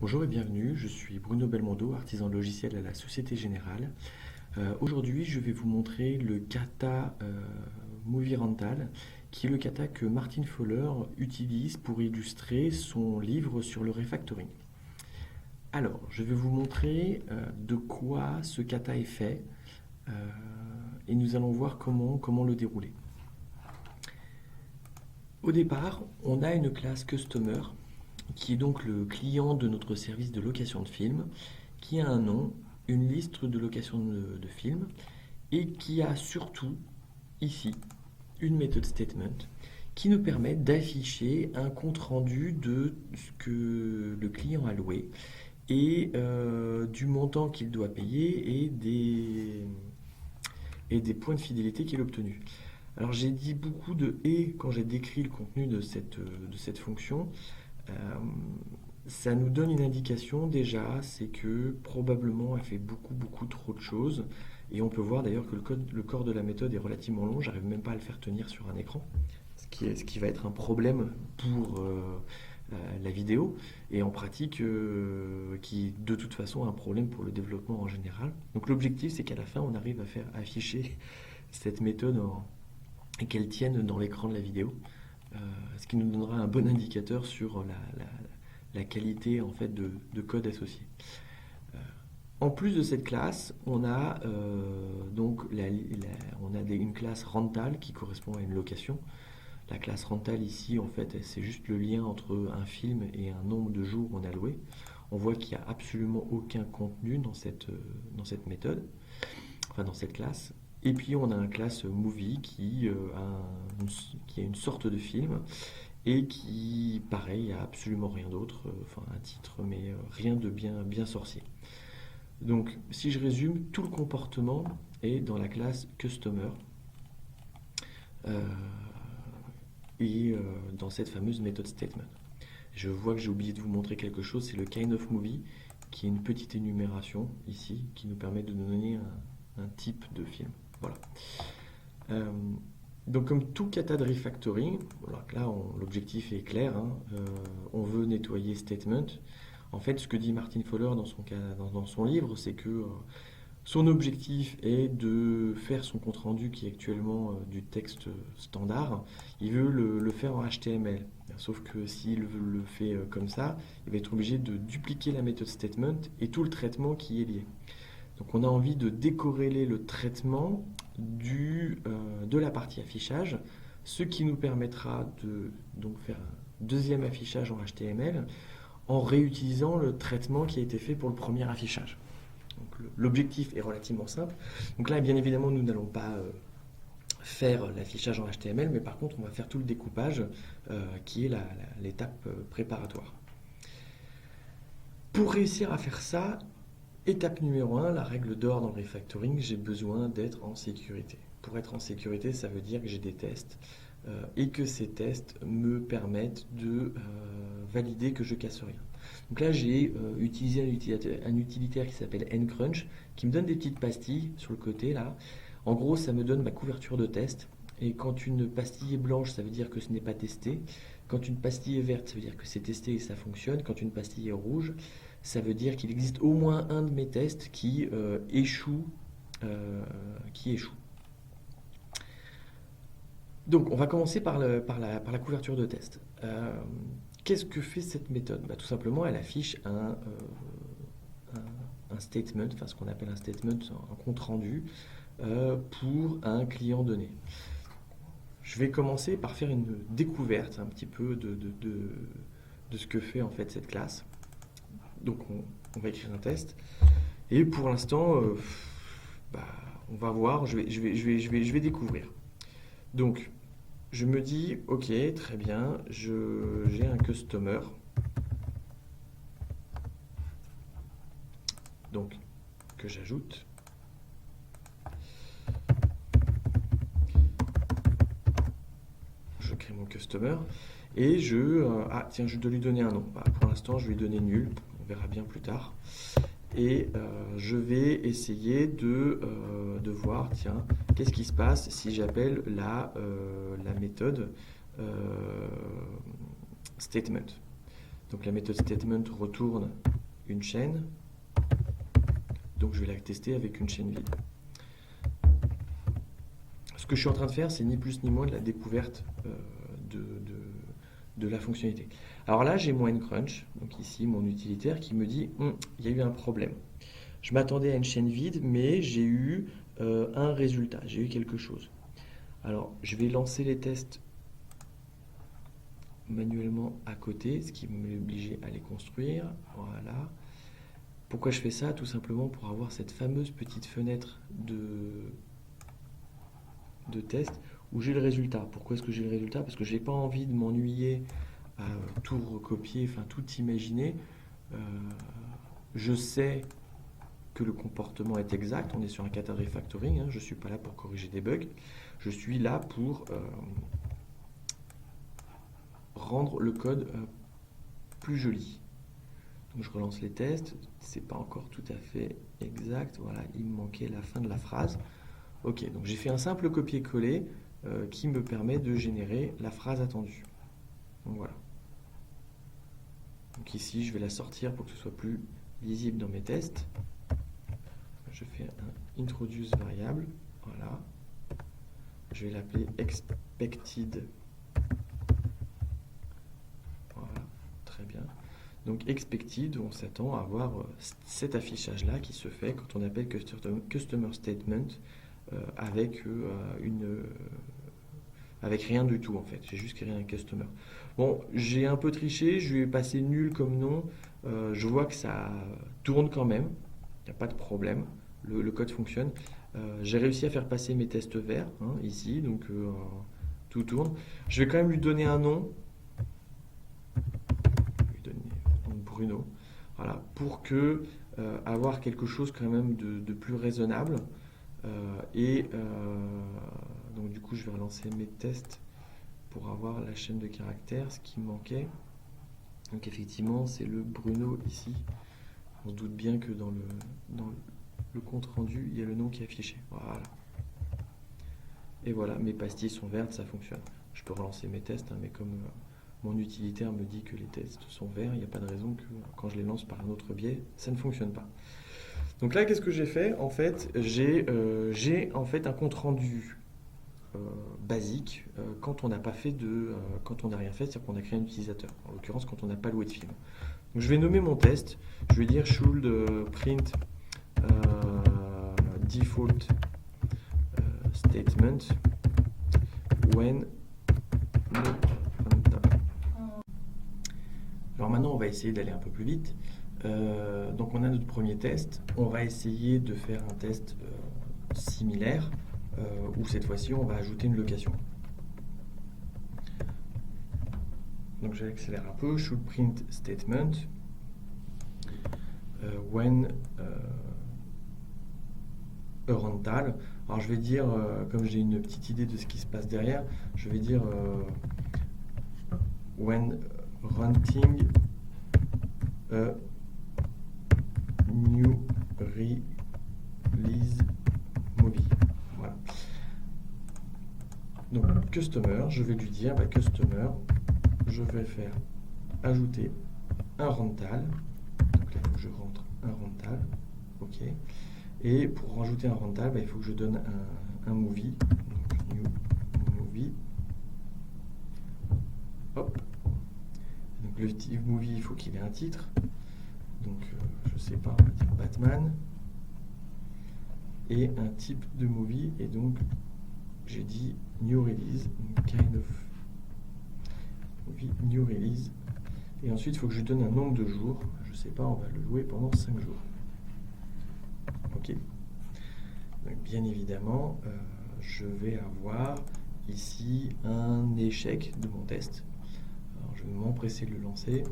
Bonjour et bienvenue, je suis Bruno Belmondo, artisan logiciel à la Société Générale. Aujourd'hui, je vais vous montrer le kata Movie Rental, qui est le kata que Martin Fowler utilise pour illustrer son livre sur le refactoring. Alors, je vais vous montrer de quoi ce kata est fait euh, et nous allons voir comment le dérouler. Au départ, on a une classe Customer qui est donc le client de notre service de location de films, qui a un nom, une liste de location de films, et qui a surtout, ici, une méthode statement qui nous permet d'afficher un compte-rendu de ce que le client a loué et du montant qu'il doit payer et des points de fidélité qu'il a obtenus. Alors j'ai dit beaucoup de « et » quand j'ai décrit le contenu de cette fonction. Ça nous donne une indication déjà, c'est que probablement elle fait beaucoup trop de choses. Et on peut voir d'ailleurs que le corps de la méthode est relativement long, j'arrive même pas à le faire tenir sur un écran, ce qui va être un problème pour la vidéo, et en pratique, qui de toute façon est un problème pour le développement en général. Donc l'objectif, c'est qu'à la fin, on arrive à faire afficher cette méthode et qu'elle tienne dans l'écran de la vidéo. Ce qui nous donnera un bon indicateur sur la qualité en fait de code associé. En plus de cette classe, on a donc une classe rental qui correspond à une location. La classe rental ici, en fait, c'est juste le lien entre un film et un nombre de jours qu'on a loué. On voit qu'il n'y a absolument aucun contenu dans cette méthode, enfin dans cette classe. Et puis on a un classe movie qui a une sorte de film et qui, pareil, a absolument rien d'autre, enfin un titre, mais rien de bien sorcier. Donc si je résume, tout le comportement est dans la classe customer et dans cette fameuse méthode statement. Je vois que j'ai oublié de vous montrer quelque chose, c'est le kind of movie, qui est une petite énumération ici, qui nous permet de nous donner un type de film. Voilà. Donc comme tout kata de refactoring, voilà, là l'objectif est clair, hein, on veut nettoyer statement. En fait, ce que dit Martin Fowler dans son livre, c'est que son objectif est de faire son compte-rendu qui est actuellement du texte standard. Il veut le faire en HTML. Sauf que s'il le fait comme ça, il va être obligé de dupliquer la méthode statement et tout le traitement qui est lié. Donc on a envie de décorréler le traitement de la partie affichage, ce qui nous permettra de donc faire un deuxième affichage en HTML en réutilisant le traitement qui a été fait pour le premier affichage. L'objectif est relativement simple. Donc là, bien évidemment, nous n'allons pas faire l'affichage en HTML, mais par contre, on va faire tout le découpage qui est l'étape préparatoire. Pour réussir à faire ça, étape numéro 1, la règle d'or dans le refactoring, j'ai besoin d'être en sécurité. Pour être en sécurité, ça veut dire que j'ai des tests et que ces tests me permettent de valider que je casse rien. Donc là, j'ai utilisé un utilitaire qui s'appelle ncrunch, qui me donne des petites pastilles sur le côté là. En gros, ça me donne ma couverture de test. Et quand une pastille est blanche, ça veut dire que ce n'est pas testé. Quand une pastille est verte, ça veut dire que c'est testé et ça fonctionne. Quand une pastille est rouge, ça veut dire qu'il existe au moins un de mes tests qui échoue. Donc, on va commencer par la couverture de test. Qu'est-ce que fait cette méthode? Tout simplement, elle affiche un statement, enfin ce qu'on appelle un statement, un compte rendu pour un client donné. Je vais commencer par faire une découverte un petit peu de ce que fait en fait cette classe. Donc on va écrire un test. Et pour l'instant, on va voir, je vais découvrir. Donc, je me dis, ok, très bien, j'ai un customer. Donc, que j'ajoute. Je crée mon customer. Et tiens, je dois lui donner un nom. Pour l'instant, je vais lui donner nul. On verra bien plus tard. Et je vais essayer de voir, tiens, qu'est-ce qui se passe si j'appelle la méthode statement. Donc la méthode statement retourne une chaîne. Donc je vais la tester avec une chaîne vide. Ce que je suis en train de faire, c'est ni plus ni moins de la découverte de la fonctionnalité. Alors là, j'ai mon N-Crunch, donc ici mon utilitaire, qui me dit il y a eu un problème. Je m'attendais à une chaîne vide, mais j'ai eu un résultat, j'ai eu quelque chose. Alors, je vais lancer les tests manuellement à côté, ce qui m'obligeait à les construire. Voilà. Pourquoi je fais ça? Tout simplement pour avoir cette fameuse petite fenêtre de test où j'ai le résultat. Pourquoi est-ce que j'ai le résultat? Parce que je n'ai pas envie de m'ennuyer à tout recopier, enfin tout imaginer. Je sais que le comportement est exact. On est sur un kata refactoring. Je ne suis pas là pour corriger des bugs. Je suis là pour rendre le code plus joli. Donc je relance les tests. C'est pas encore tout à fait exact. Voilà, il me manquait la fin de la phrase. Ok, donc j'ai fait un simple copier-coller qui me permet de générer la phrase attendue. Donc voilà. Donc ici, je vais la sortir pour que ce soit plus lisible dans mes tests. Je fais un introduce variable. Voilà. Je vais l'appeler expected. Voilà, très bien. Donc expected, on s'attend à avoir cet affichage-là qui se fait quand on appelle customer statement avec avec rien du tout en fait. J'ai juste créé un customer. Bon, j'ai un peu triché, je lui ai passé nul comme nom. Je vois que ça tourne quand même. Il n'y a pas de problème. Le code fonctionne. J'ai réussi à faire passer mes tests verts ici, donc tout tourne. Je vais quand même lui donner un nom. Je vais lui donner Bruno. Voilà, pour que avoir quelque chose quand même de plus raisonnable. Donc du coup, je vais relancer mes tests pour avoir la chaîne de caractères, ce qui me manquait. Donc effectivement, c'est le Bruno ici. On se doute bien que dans le compte rendu, il y a le nom qui est affiché. Voilà. Et voilà, mes pastilles sont vertes, ça fonctionne. Je peux relancer mes tests, mais comme mon utilitaire me dit que les tests sont verts, il n'y a pas de raison que quand je les lance par un autre biais, ça ne fonctionne pas. Donc là, qu'est-ce que j'ai fait? En fait, j'ai en fait un compte rendu basique quand on n'a pas fait quand on n'a rien fait, c'est-à-dire qu'on a créé un utilisateur. En l'occurrence, quand on n'a pas loué de film. Donc je vais nommer mon test. Je vais dire should print default statement when no runtime. Alors maintenant, on va essayer d'aller un peu plus vite. Donc on a notre premier test. On va essayer de faire un test similaire où cette fois-ci on va ajouter une location. Donc j'accélère un peu. Should print statement when a rental. Alors je vais dire, comme j'ai une petite idée de ce qui se passe derrière, je vais dire when renting a new release movie. Voilà. Donc customer, je vais lui dire customer, je vais faire ajouter un rental. Donc là, je rentre un rental. Ok. Et pour rajouter un rental, il faut que je donne un movie. Donc new movie. Hop. Donc le movie, il faut qu'il ait un titre. Donc je sais pas, on va dire Batman. Et un type de movie. Et donc j'ai dit new release, kind of movie, new release. Et ensuite, il faut que je lui donne un nombre de jours. Je sais pas, on va le louer pendant 5 jours. Ok. Donc, bien évidemment, je vais avoir ici un échec de mon test. Alors, je vais m'empresser de le lancer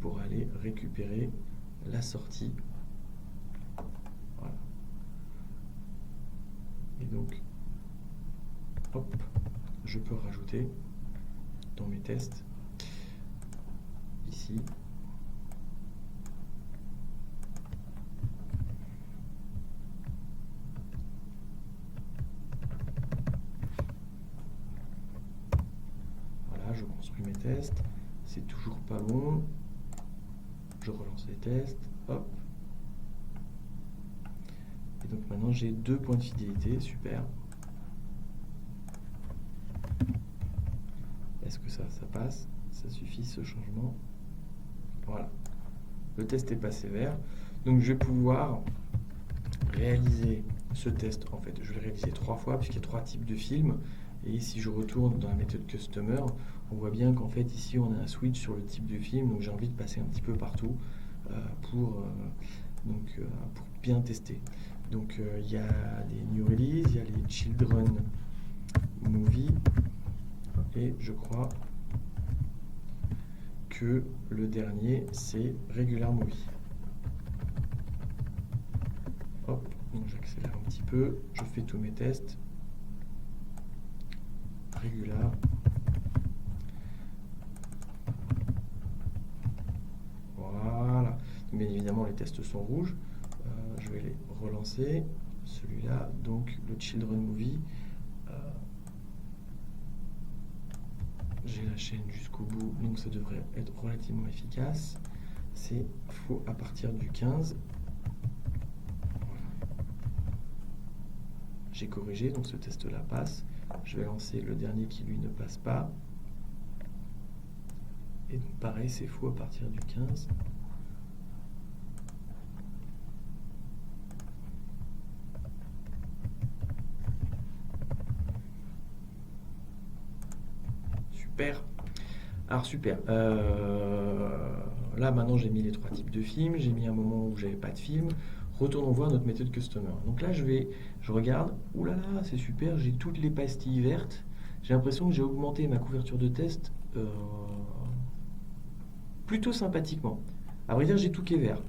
pour aller récupérer la sortie. Voilà. Et donc, hop, je peux rajouter dans mes tests ici. Voilà, je construis mes tests. C'est toujours pas bon. je relance les tests, hop. Et donc maintenant j'ai 2 points de fidélité, super. Est-ce que ça passe? Ça suffit ce changement? Voilà. Le test est passé vert. Donc je vais pouvoir réaliser ce test. En fait, je vais le réaliser 3 fois puisqu'il y a 3 types de films. Et si je retourne dans la méthode Customer, on voit bien qu'en fait ici on a un switch sur le type de film. Donc j'ai envie de passer un petit peu partout pour bien tester. Donc il y a les New Release, il y a les Children Movie. Et je crois que le dernier, c'est Regular Movie. Hop, donc j'accélère un petit peu, je fais tous mes tests. Regular. Voilà. Donc, bien évidemment, les tests sont rouges. Je vais les relancer. Celui-là, donc le Children Movie. J'ai la chaîne jusqu'au bout, donc ça devrait être relativement efficace. C'est faux à partir du 15. Voilà. J'ai corrigé, donc ce test-là passe. Je vais lancer le dernier qui lui ne passe pas. Et donc pareil, c'est faux à partir du 15. Super. Alors super. Là maintenant j'ai mis les 3 types de films. J'ai mis un moment où j'avais pas de film. Retournons voir notre méthode Customer. Donc là je regarde. Ouh là là, c'est super. J'ai toutes les pastilles vertes. J'ai l'impression que j'ai augmenté ma couverture de test plutôt sympathiquement. À vrai dire, j'ai tout qui est vert.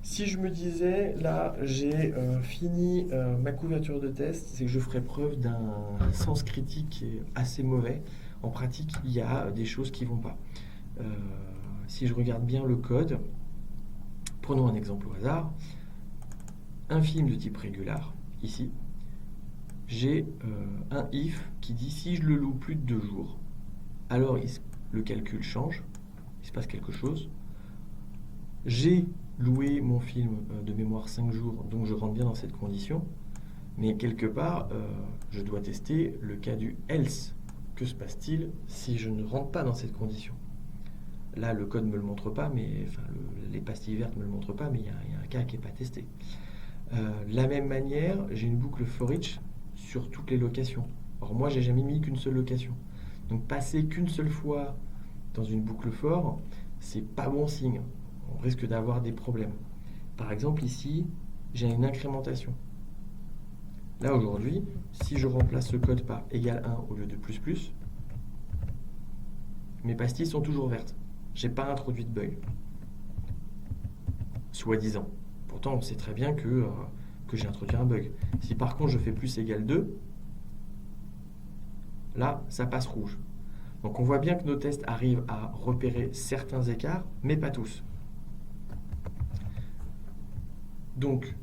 Si je me disais, là, j'ai fini ma couverture de test, c'est que je ferais preuve d'un sens critique qui est assez mauvais. En pratique, il y a des choses qui ne vont pas. Si je regarde bien le code, prenons un exemple au hasard. Un film de type régular, ici, j'ai un if qui dit si je le loue plus de 2 jours, alors le calcul change, il se passe quelque chose. J'ai loué mon film de mémoire 5 jours, donc je rentre bien dans cette condition. Mais quelque part, je dois tester le cas du else. Que se passe-t-il si je ne rentre pas dans cette condition? Là, le code ne me le montre pas, mais enfin, les pastilles vertes ne me le montrent pas, mais il y a un cas qui n'est pas testé. De la même manière, j'ai une boucle for each sur toutes les locations. Or, moi, j'ai jamais mis qu'une seule location. Donc, passer qu'une seule fois dans une boucle for, c'est pas bon signe. On risque d'avoir des problèmes. Par exemple, ici, j'ai une incrémentation. Là, aujourd'hui, si je remplace ce code par égal 1 au lieu de plus, mes pastilles sont toujours vertes. Je n'ai pas introduit de bug. Soi-disant. Pourtant, on sait très bien que j'ai introduit un bug. Si par contre, je fais plus égal 2, là, ça passe rouge. Donc, on voit bien que nos tests arrivent à repérer certains écarts, mais pas tous. Donc,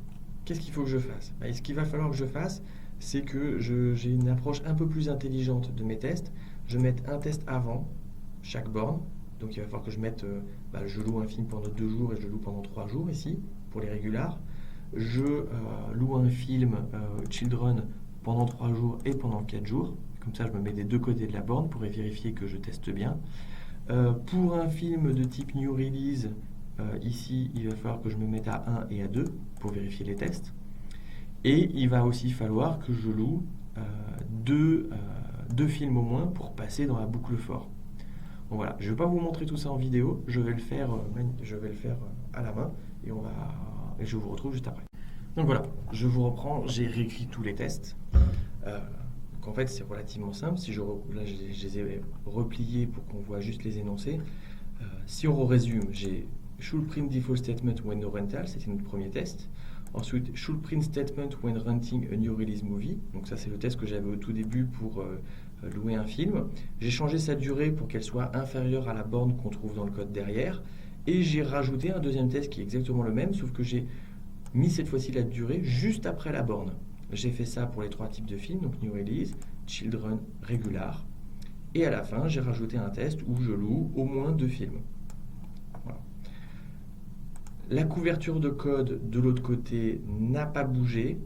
qu'est-ce qu'il faut que je fasse? Et ce qu'il va falloir que je fasse, c'est que j'ai une approche un peu plus intelligente de mes tests. Je vais mettre un test avant chaque borne. Donc, il va falloir que je mette, je loue un film pendant 2 jours et je le loue pendant 3 jours ici, pour les régulars. Je loue un film Children pendant 3 jours et pendant 4 jours. Comme ça, je me mets des 2 côtés de la borne pour vérifier que je teste bien. Pour un film de type New Release, ici, il va falloir que je me mette à 1 et à 2 pour vérifier les tests. Et il va aussi falloir que je loue 2 films au moins pour passer dans la boucle for. Bon, voilà, je ne vais pas vous montrer tout ça en vidéo, je vais le faire à la main et je vous retrouve juste après. Donc voilà, je vous reprends, j'ai réécrit tous les tests. Donc en fait, c'est relativement simple. Là, je les ai repliés pour qu'on voit juste les énoncés. Si on résume, j'ai should print default statement when no rental, c'était notre premier test. Ensuite, should print statement when renting a new release movie. Donc ça, c'est le test que j'avais au tout début pour louer un film. J'ai changé sa durée pour qu'elle soit inférieure à la borne qu'on trouve dans le code derrière. Et j'ai rajouté un deuxième test qui est exactement le même, sauf que j'ai mis cette fois-ci la durée juste après la borne. J'ai fait ça pour les 3 types de films, donc New Release, Children, Regular. Et à la fin, j'ai rajouté un test où je loue au moins 2 films. Voilà. La couverture de code de l'autre côté n'a pas bougé.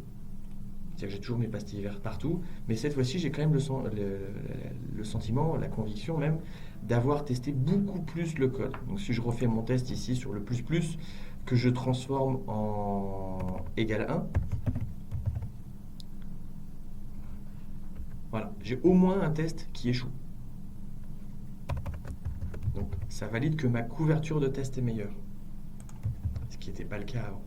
C'est-à-dire que j'ai toujours mes pastilles vertes partout, mais cette fois-ci, j'ai quand même le sentiment, la conviction même, d'avoir testé beaucoup plus le code. Donc si je refais mon test ici sur le plus plus, que je transforme en égal 1, voilà, j'ai au moins un test qui échoue. Donc ça valide que ma couverture de test est meilleure, ce qui n'était pas le cas avant.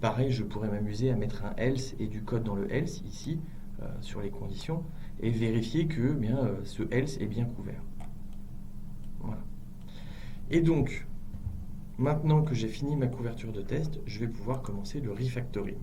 Pareil, je pourrais m'amuser à mettre un else et du code dans le else ici, sur les conditions, et vérifier que ce else est bien couvert. Voilà. Et donc, maintenant que j'ai fini ma couverture de test, je vais pouvoir commencer le refactoring.